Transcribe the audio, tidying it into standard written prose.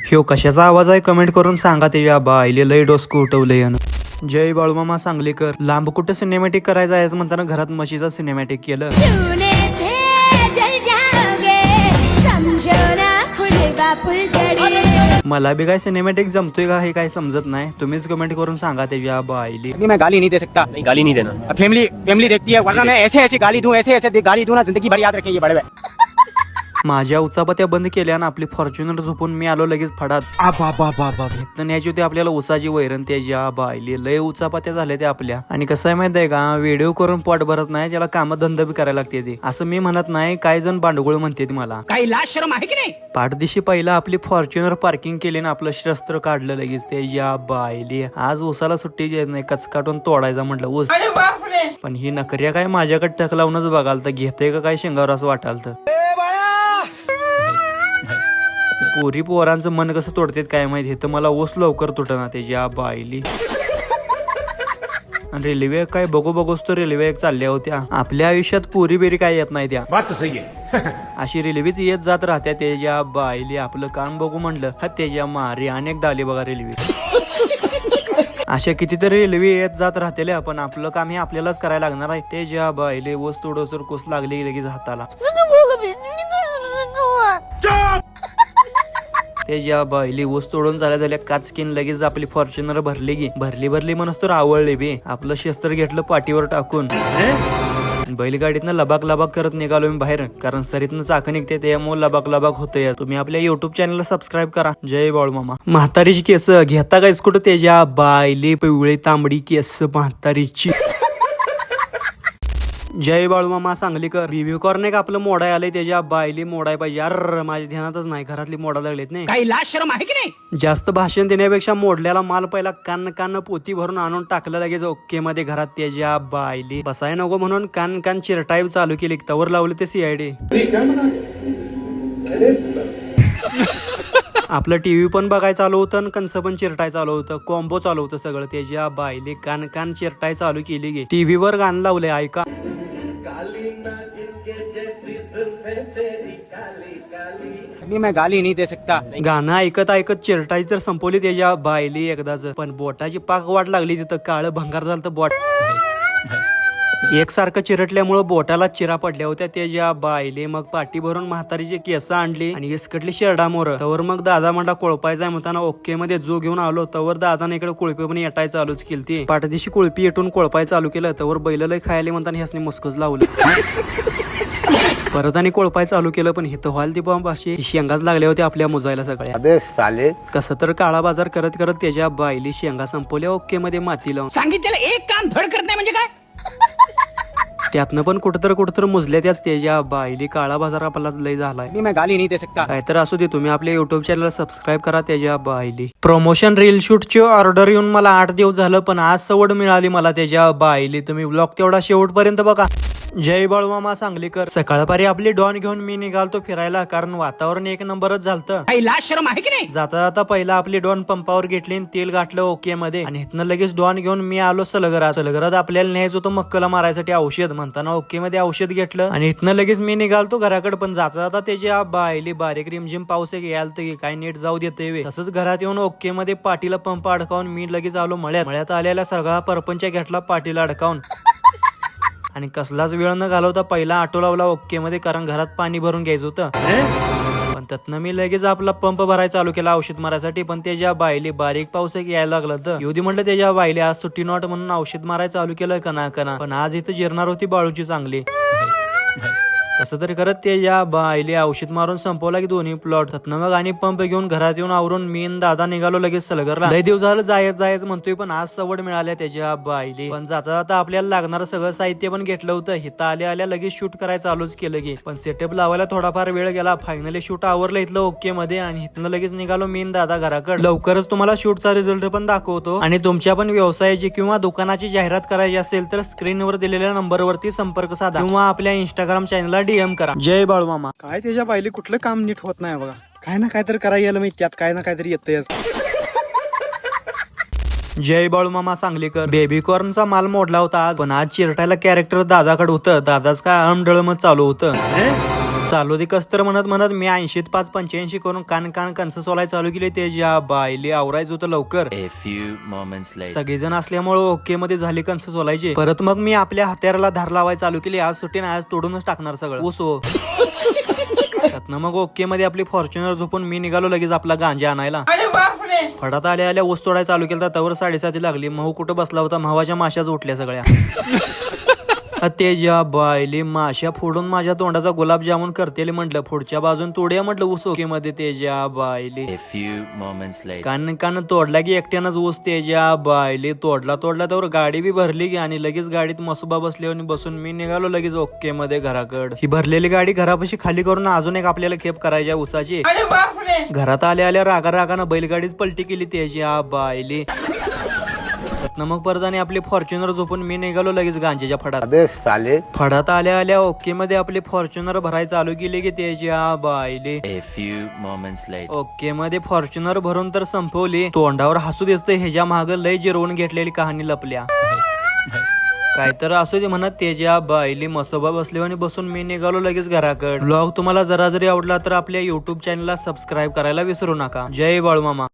ह्यो कशाचा आवाज आहे कमेंट करून सांगा. ते बाईले लय डोसकं उठवलंय यानं. जय बाळूमामा सांगलीकर. लांब कुठं सिनेमॅटिक करायचं आहे म्हणताना घरात म्हशीचं सिनेमॅटिक केलं. मला बी काय सिनेमॅटिक जमतोय का हे काय समजत नाही. तुम्हीच कमेंट करून सांगा. त्याच्या बाईली मैं गाली नहीं दे सकता. नहीं, गाली नहीं देना. फैमिली देखती है, वरना मैं ऐसे ऐसे गाली दूं, ऐसे गाली दूं ना, जिंदगी भर याद रखें ये बड़े भाई. माझ्या उचापत्या बंद केल्या ना आपली फॉर्च्युनर झोपून मी आलो लगेच फडात. न्यायची होती आपल्याला उसाची वैरण. त्याच्या बाईली लय उचापत्या झाल्या त्या आपल्या. आणि कसं आहे माहित आहे का, व्हिडिओ करून पोट भरत नाही, त्याला कामधंदा बी करायला लागते ते. असं मी म्हणत नाही, काही जण बांडगुळ म्हणते मला. काही लाज शरम आहे की नाही. पाठदिशी पहिला आपली फॉर्च्युनर पार्किंग केली ना आपलं शस्त्र काढलं लगेच. त्याच्या बाईली आज उसाला सुट्टी येत नाही, कचकाटून तोडायचा म्हटलं ऊस. पण ही नकऱ्या काय माझ्याकडे टक लावूनच बघाल तर घेते का काय शेंगावर असं वाटाल तर. पोरी पोरांचं मन कसं तोडतात काय माहिती. तर मला ओस लवकर तुटना त्याच्या बाईली. रेल्वे काय बघू बघूच तो रेल्वे चालल्या होत्या. आपल्या आयुष्यात पोरी बेरी काय येत नाही त्या. अशी रेल्वेच येत जात राहत्या त्याच्या बाईली. आपलं काम बघू म्हणलं हा त्याच्या मारे अनेकदा आली बघा रेल्वे. अशा कितीतरी रेल्वे येत जात राहतेल्या, पण आपलं काम हे आपल्यालाच करायला लागणार आहे. त्याच्या बाईले ओस तोडसर कुस लागली लगेच हाताला. त्याच्या बाईली ऊस तोडून झाल्या काचकीन लगेच आपली फॉर्च्युनर भरली म्हणून तर आवडली बी. आपलं शस्त्र घेतलं पाठीवर टाकून बैलगाडीतनं लबाक करत निघालो मी बाहेर. कारण सरीतनं चाक निघते त्यामुळे लबाक होतंय. तुम्ही आपल्या युट्यूब चॅनलला सबस्क्राइब करा. जय बाळूमामा. म्हातारीची केस घेता कायच कुठं त्याच्या बाईली. पिवळी तांबडी केस म्हातारीची. जय बाळूमामा सांगलीकर. रिव्ह्यू कॉर्न का आपलं मोडाय आलंय त्याच्या बाईली मोडाय पाहिजे. अर माझ्या ध्यानातच नाही, घरातली मोडा लागलेत नाही. काही लाज शरम आहे की नाही. जास्त भाषण देण्यापेक्षा मोडल्याला माल पहिला कान पोती भरून आणून टाकलं लगेच ओके मध्ये घरात. त्याच्या बाईली बसाय नको म्हणून कान चिरटाईप चालू केली. तवर लावले ते सीआयडी. आपलं टीव्ही पण बघाय चालू होतं आणि कंस पण चिरटाय चालू होतं. कॉम्बो चालू होतं सगळं. त्याच्या बाईली कान चिरटाय चालू केली गे. टीव्हीवर गाणं लावलंय ऐका. मैं गाली नहीं दे सकता. गाणं ऐकत चिरटाई तर संपवली त्याच्या बाईली एकदाच. पण बोटाची पाक वाट लागली तिथं. काळं भंगार झालं तर बोट एकसारखं चिरटल्यामुळे बोटाला चिरा पडल्या होत्या त्याच्या बाईले. मग पाठी भरून म्हातारीची केस आणली आणि इसकटली शेरडामोर. तवर मग दादा म्हणला कोळपायचा म्हणताना ओके मध्ये जो घेऊन आलो. तवर दादाने इकडे कुळपी पण येटाय चालूच केली. पाठदिशी कुळपी येटून कोळपाय चालू केलं. तवर बैल खायला म्हणताना ह्यासनी मुस्कच लावलं. परत आणि कोळपाय चालू केलं. पण हिथं व्हाल ती बॉम्ब अशी शेंगाच लागल्या होत्या आपल्या मुजायला सगळ्या. अबे साले. कसं तर काळा बाजार करत त्याच्या बाईली शेंगा संपवल्या ओके मध्ये माती लावून. सांगितलेलं एक काम धड करत नाही म्हणजे काय. त्यातनं पण कुठतर मुजल्या त्याच्या बाईली. काळा बाजार आपला लय झालाय. मैं गाली नहीं दे सकता. काय तर असू दे, तुम्ही आपल्या युट्यूब चॅनल सबस्क्राईब करा. त्याच्या बाईली प्रमोशन रील शूटची ऑर्डर येऊन मला 8 दिवस झालं, पण आज सवड मिळाली मला त्याच्या बाईली. तुम्ही ब्लॉग तेवढा शेवटपर्यंत बघा. जय बाळूमामा सांगलीकर. सकाळपारी आपली डॉन घेऊन मी निघालतो फिरायला, कारण वातावरण एक नंबरच झालतं. काही लाज शरम आहे की नाही. जाता पहिला आपली डॉन पंपावर घेतली, तेल गाठलं ओके मध्ये. आणि इथनं लगेच डॉन घेऊन मी आलो सलगरात आपल्याला न्यायचं होतं मक्कला मारायसाठी औषध. म्हणताना ओके मध्ये औषध घेतलं आणि इथनं लगेच मी निघालतो घराकडे. पण जाता त्याच्या बाईली बारीक रिमझिम पाऊस यायला तर काय नीट जाऊ देते. तसंच घरात येऊन ओके मध्ये पाठीला पंप अडकावून मी लगेच आलो मळ्यात आलेला सगळा परपंच घेतला पाठीला अडकावून. आणि कसलाच वेळ न घालवता पहिला ऑटो लावला ओके मध्ये, कारण घरात पाणी भरून घ्यायचं होतं. पण त्यातनं मी लगेच आपला पंप भरायला चालू केला औषध मारायसाठी. पण त्याच्या बाईली बारीक पाऊस यायला लागला तर येऊ दे म्हटलं त्याच्या बाईली. आज सुट्टी नॉट म्हणून औषध मारायला चालू केलं कना. पण आज इथं जिरणार होती बाळूची चांगली. कसं तरी करत त्याच्या बाईली औषध मारून संपवला की दोन्ही प्लॉट. त्यातनं मग आणि पंप घेऊन घरात येऊन आवरून मी दादा निघालो लगेच सलगरला. लय दिवस झालं जायचं म्हणतोय, पण आज सवड मिळाल्या त्याच्या बाईली. पण जाता आपल्याला लागणारं सगळं साहित्य पण घेतलं होतं. हिथं आल्या लगेच शूट करायला चालूच केलं की. पण सेटअप लावायला थोडाफार वेळ गेला. फायनली शूट आवरलं इथलं ओके मध्ये. आणि इथनं लगेच निघालो मी दादा घराकडे. लवकरच तुम्हाला शूटचा रिझल्ट पण दाखवतो. आणि तुमच्या पण व्यवसायाची किंवा दुकानाची जाहिरात करायची असेल तर स्क्रीनवर दिलेल्या नंबरवरती संपर्क साधा किंवा आपल्या इंस्टाग्राम चॅनलला DM करा. जय बाळूमामा. काय त्याच्या बाईली कुठलं काम नीट होत नाही बघा. काय ना काहीतरी करायला मी त्यात काय ना काहीतरी येतंय. जय बाळूमामा सांगलीकर. बेबी कॉर्नचा माल मोडला होता आज, पण आज चिरटायला कॅरेक्टर दादाकडे होतं. दादाच काय आमडळमत चालू होतं. चालू दे कसतर म्हणत म्हणत मी 80 5 85 करून कान कणसं सोलाय चालू केली. त्याच्या बायले आवरायचं होतं लवकर. A few moments later. सगळेजण असल्यामुळे ओके मध्ये झाली कणस सोलायचे. परत मग मी आपल्या हत्याराला धार लावाय चालू केली. आज सुट्टी नाही, आज तोडूनच टाकणार सगळं ऊस. त्यातनं मग ओके मध्ये आपली फॉर्च्युनर झोपून मी निघालो लगेच आपला गांजा आणायला. फडात आल्या आल्या ऊस तोडाय चालू केला. तवर 7:30 लागली. महू कुठं बसला होता, महावाच्या माशाच उठल्या सगळ्या. तेजा बायले माश्या फोडून माझ्या तोंडाचा गुलाबजामुन करतेले म्हटलं. पुढच्या बाजून तोड्या म्हटलं ऊस ओके मध्ये. तेजा बायले A few moments later. कान तोडला की एकट्यानंच ऊस. तेजा बायले तोडला त्यावर गाडी बी भरली की आणि लगेच गाडीत मसुबा बसले आणि बसून मी निघालो लगेच ओके मध्ये घराकड. ही भरलेली गाडी घरापाशी खाली करून अजून एक आपल्याला खेप करायची आहे ऊसाची. घरात आल्या आल्या रागानं बैलगाडीच पलटी केली. तेजा बायले मग परत आणि आपली फॉर्च्युनर झोपून मी निघालो लगेच गांजेच्या फडात. फडात आल्या आल्या ओके मध्ये आपली फॉर्च्युनर भराय चालू केली की त्याच्या बायले. A few moments later. Okay मध्ये फॉर्च्युनर भरून तर संपवली. तोंडावर हसू दिसतंय. ह्याच्या माग लय जिरवून घेतलेली कहाणी लपल्या. काय तर असू दे म्हणत त्याच्या बायली मसोबा बसले आणि बसून मी निघालो लगेच घराकड. ब्लॉग तुम्हाला जरा जरी आवडला तर आपल्या युट्यूब चॅनलला सबस्क्राईब करायला विसरू नका. जय बाळूमामा.